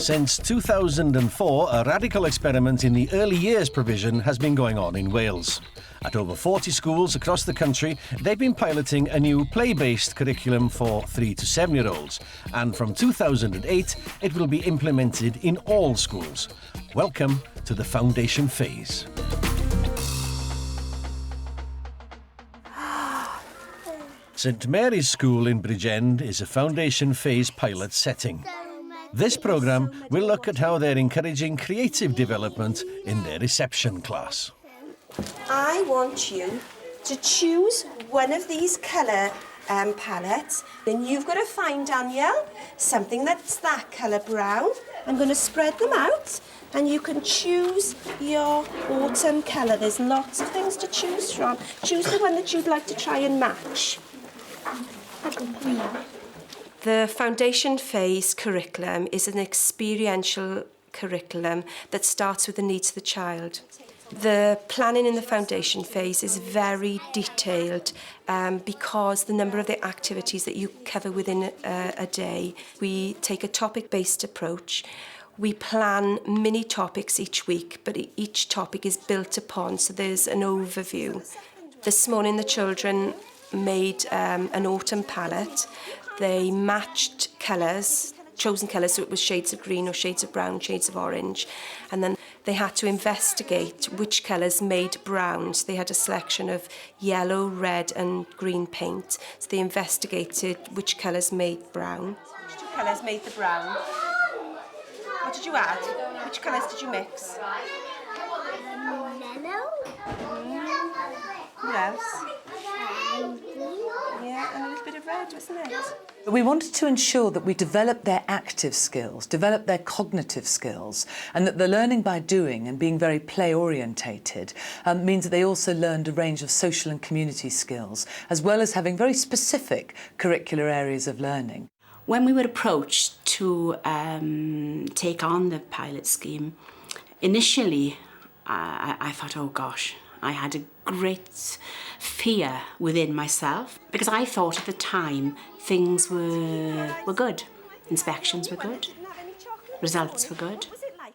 Since 2004, a radical experiment in the early years provision has been going on in Wales. At over 40 schools across the country, they've been piloting a new play-based curriculum for 3 to 7-year-olds, and from 2008, it will be implemented in all schools. Welcome to the foundation phase. St Mary's School in Bridgend is a foundation phase pilot setting. This programme will look at how they're encouraging creative development in their reception class. I want you to choose one of these colour palettes. Then you've got to find, Danielle, something that's that colour brown. I'm going to spread them out and you can choose your autumn colour. There's lots of things to choose from. Choose the one that you'd like to try and match. The foundation phase curriculum is an experiential curriculum that starts with the needs of the child. The planning in the foundation phase is very detailed because the number of the activities that you cover within a day. We take a topic-based approach. We plan mini topics each week, but each topic is built upon, so there's an overview. This morning the children made an autumn palette. They matched colours, chosen colours, so it was shades of green or shades of brown, shades of orange, and then they had to investigate which colours made brown. So they had a selection of yellow, red and green paint. So they investigated which colours made brown. Which two colours made the brown? What did you add? Which colours did you mix? Yellow. What else? Yeah, and a little bit of red, wasn't it? We wanted to ensure that we develop their active skills, develop their cognitive skills, and that the learning by doing and being very play-orientated means that they also learned a range of social and community skills, as well as having very specific curricular areas of learning. When we were approached to take on the pilot scheme, initially I thought, oh gosh, I had a great fear within myself because I thought at the time things were good. Inspections were good, results were good.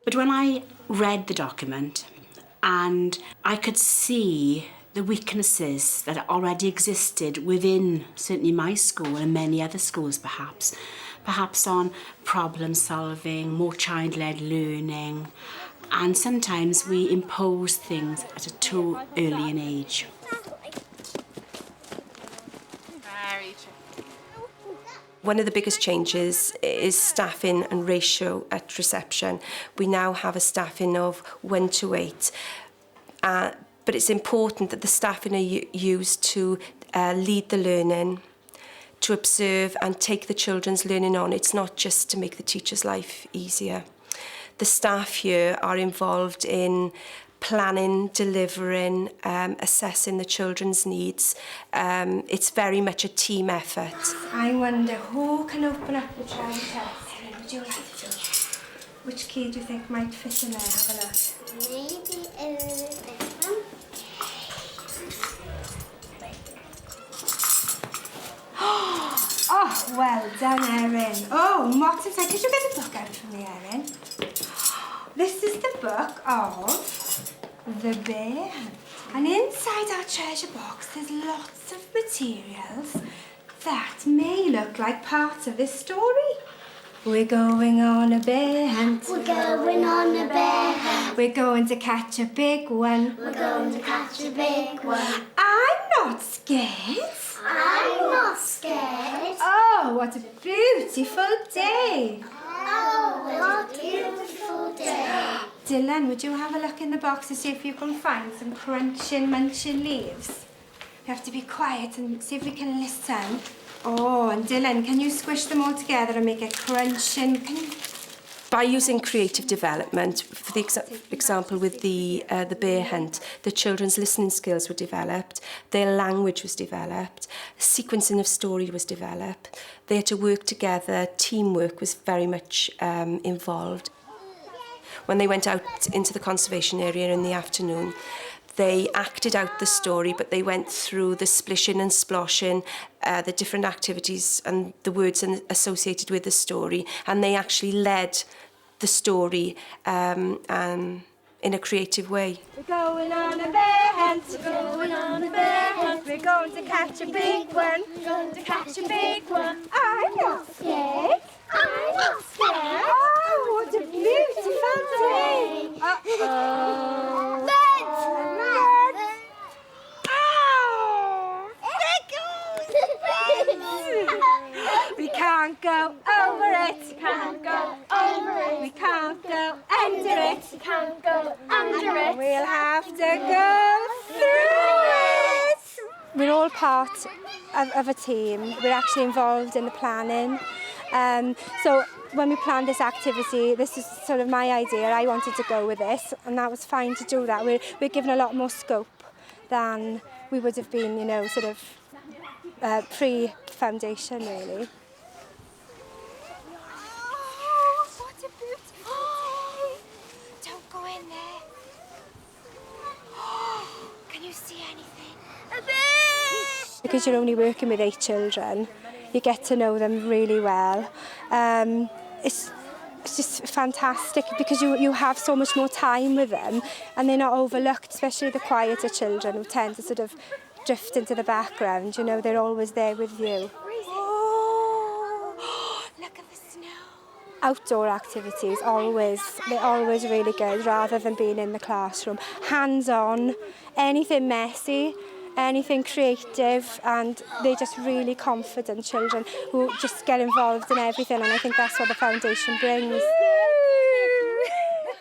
But when I read the document and I could see the weaknesses that already existed within certainly my school and many other schools perhaps on problem solving, more child-led learning, and sometimes we impose things at a too early an age. One of the biggest changes is staffing and ratio at reception. We now have a staffing of 1 to 8. But it's important that the staffing are used to lead the learning, to observe and take the children's learning on. It's not just to make the teacher's life easier. The staff here are involved in planning, delivering, assessing the children's needs. It's very much a team effort. I wonder who can open up the child test. Who would you like to? Which key do you think might fit in there? Have a look. Maybe this one. Oh, well done, Erin. Oh, Martin said, could you get the book out for me, Erin? This is the book of The Bear. And inside our treasure box, there's lots of materials that may look like parts of this story. We're going on a bear hunt. We're going on a bear hunt. We're going to catch a big one. We're going to catch a big one. I'm not scared. I'm not scared. Oh, what a beautiful day. Oh, what a beautiful day. Dylan, would you have a look in the box to see if you can find some crunching, munching leaves? You have to be quiet and see if we can listen. Oh, and Dylan, can you squish them all together and make a crunching? By using creative development, for the example with the bear hunt, the children's listening skills were developed, their language was developed, sequencing of story was developed. They had to work together, teamwork was very much involved. When they went out into the conservation area in the afternoon, they acted out the story, but they went through the splishing and sploshing, the different activities and the words associated with the story, and they actually led the story in a creative way. We're going on a bear hunt. We're going on a bear hunt. We're going to catch a big one. We're going to catch a big one. I'm not scared. I'm not scared. Oh, what a beautiful day. Uh-oh. Birds! Birds! Oh! There goes the birds! We can't go over it. We can't go over it. We can't go under it. We can't go under it. We'll have to go through it. We're all part of a team. We're actually involved in the planning. So when we planned this activity, this is sort of my idea. I wanted to go with this, and that was fine to do that. We're given a lot more scope than we would have been, you know, sort of pre-foundation, really. Oh, what a beautiful day! Don't go in there. Can you see anything? A bit! Because you're only working with 8 children, you get to know them really well. It's just fantastic because you have so much more time with them and they're not overlooked, especially the quieter children who tend to sort of drift into the background. You know, they're always there with you. Oh, look at the snow. Outdoor activities, they're always really good rather than being in the classroom. Hands-on, anything messy, anything creative, and they're just really confident children who just get involved in everything, and I think that's what the foundation brings.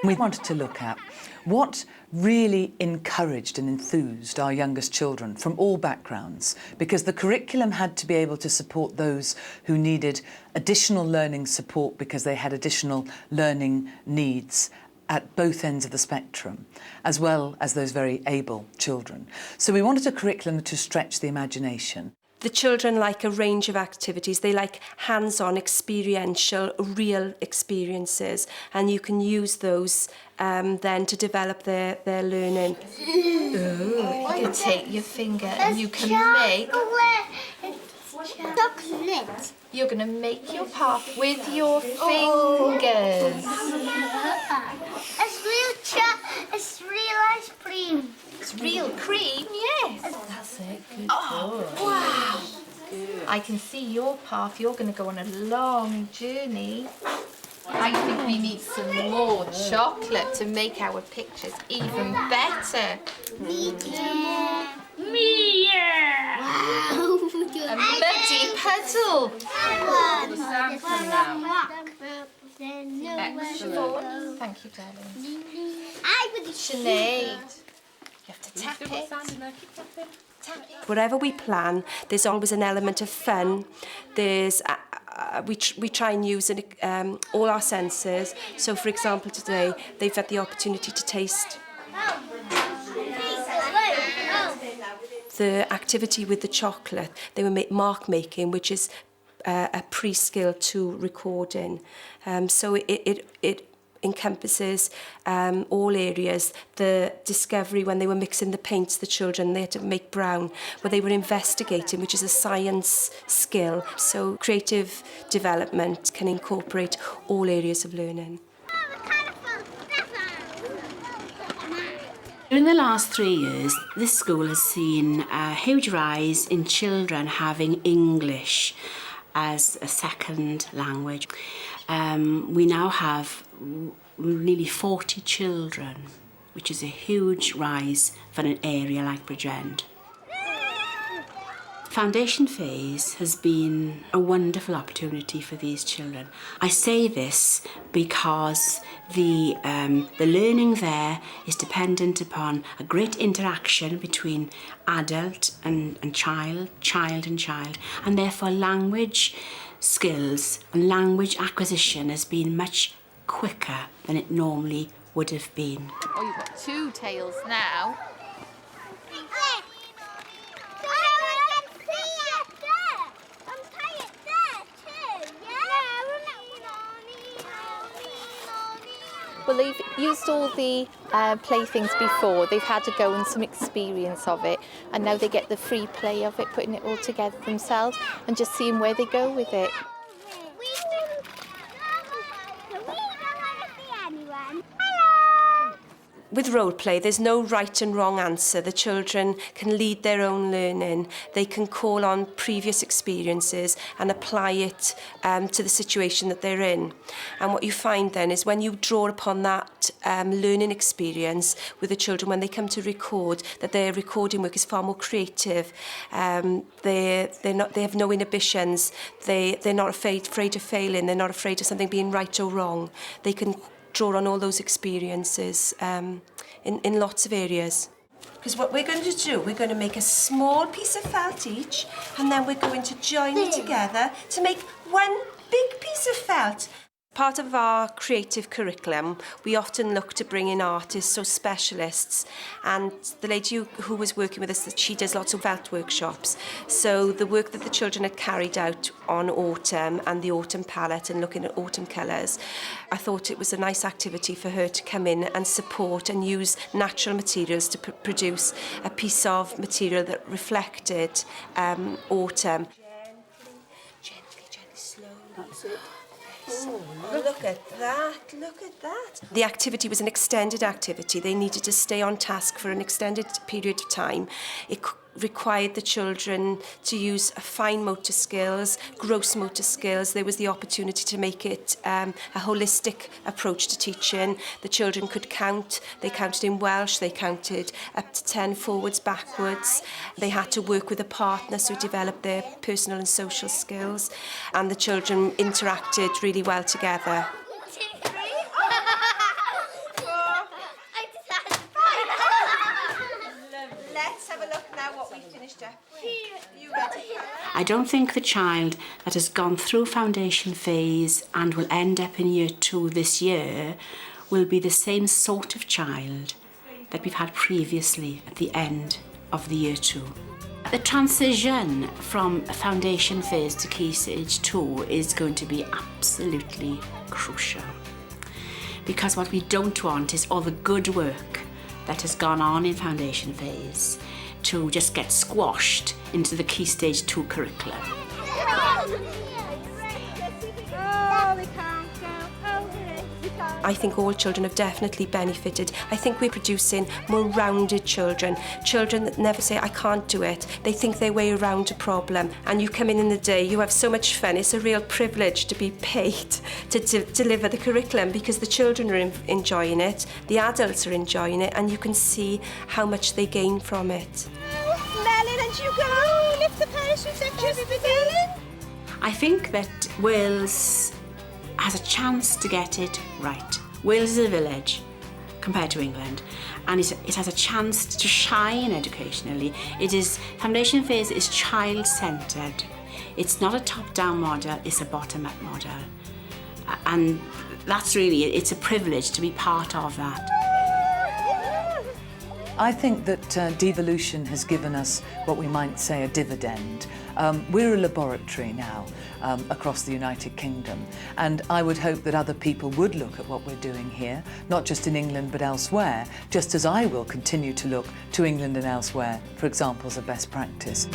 We wanted to look at what really encouraged and enthused our youngest children from all backgrounds, because the curriculum had to be able to support those who needed additional learning support because they had additional learning needs at both ends of the spectrum, as well as those very able children. So we wanted a curriculum to stretch the imagination. The children like a range of activities. They like hands-on, experiential, real experiences, and you can use those then to develop their learning. You can take your finger and you can make... Chocolate. You're going to make your path with your fingers. It's real ice cream. It's real cream, yes. That's it. Good boy. Wow. Good. I can see your path. You're going to go on a long journey. I think we need some more chocolate to make our pictures even better. Wow. A muddy puddle. Excellent. Thank you, darling. Sinead, you have to tap it. Tap it. Wherever we plan, there's always an element of fun. There's we try and use all our senses. So, for example, today they've had the opportunity to taste. The activity with the chocolate, they were mark making, which is a pre-skill to recording. So it encompasses all areas. The discovery when they were mixing the paints, the children, they had to make brown, where they were investigating, which is a science skill. So creative development can incorporate all areas of learning. In the last 3 years, this school has seen a huge rise in children having English as a second language. We now have nearly 40 children, which is a huge rise for an area like Bridgend. Foundation phase has been a wonderful opportunity for these children. I say this because the learning there is dependent upon a great interaction between adult and child, and therefore language skills and language acquisition has been much quicker than it normally would have been. Oh, you've got 2 tails now. Well, they've used all the playthings before. They've had to go and some experience of it, and now they get the free play of it, putting it all together themselves and just seeing where they go with it. With role play, there's no right and wrong answer. The children can lead their own learning. They can call on previous experiences and apply it to the situation that they're in. And what you find then is when you draw upon that learning experience with the children, when they come to record, that their recording work is far more creative. They have no inhibitions. They're not afraid of failing. They're not afraid of something being right or wrong. They can draw on all those experiences in lots of areas. Because what we're going to do, we're going to make a small piece of felt each, and then we're going to join it together to make one big piece of felt. Part of our creative curriculum, we often look to bring in artists or specialists, and the lady who was working with us, she does lots of felt workshops. So the work that the children had carried out on autumn and the autumn palette and looking at autumn colours, I thought it was a nice activity for her to come in and support and use natural materials to produce a piece of material that reflected autumn. Gently, slowly. That's it. Oh, look at that, look at that. The activity was an extended activity. They needed to stay on task for an extended period of time. It required the children to use fine motor skills, gross motor skills. There was the opportunity to make it a holistic approach to teaching. The children could count. They counted in Welsh. They counted up to 10 forwards, backwards. They had to work with a partner, so develop their personal and social skills. And the children interacted really well together. I don't think the child that has gone through foundation phase and will end up in year 2 this year will be the same sort of child that we've had previously at the end of the year 2. The transition from foundation phase to key stage 2 is going to be absolutely crucial, because what we don't want is all the good work that has gone on in foundation phase to just get squashed into the Key Stage 2 curriculum. I think all children have definitely benefited. I think we're producing more rounded children, children that never say, I can't do it. They think their way around a problem. And you come in the day, you have so much fun. It's a real privilege to be paid to deliver the curriculum, because the children are enjoying it, the adults are enjoying it, and you can see how much they gain from it. Melon, and you go, lift the parachute and kiss the Melon. I think that Wales has a chance to get it right. Wales is a village compared to England, and it has a chance to shine educationally. Foundation phase is child-centred. It's not a top-down model, it's a bottom-up model. And that's really, it's a privilege to be part of that. I think that devolution has given us what we might say a dividend. We're a laboratory now across the United Kingdom, and I would hope that other people would look at what we're doing here, not just in England but elsewhere, just as I will continue to look to England and elsewhere for examples of best practice.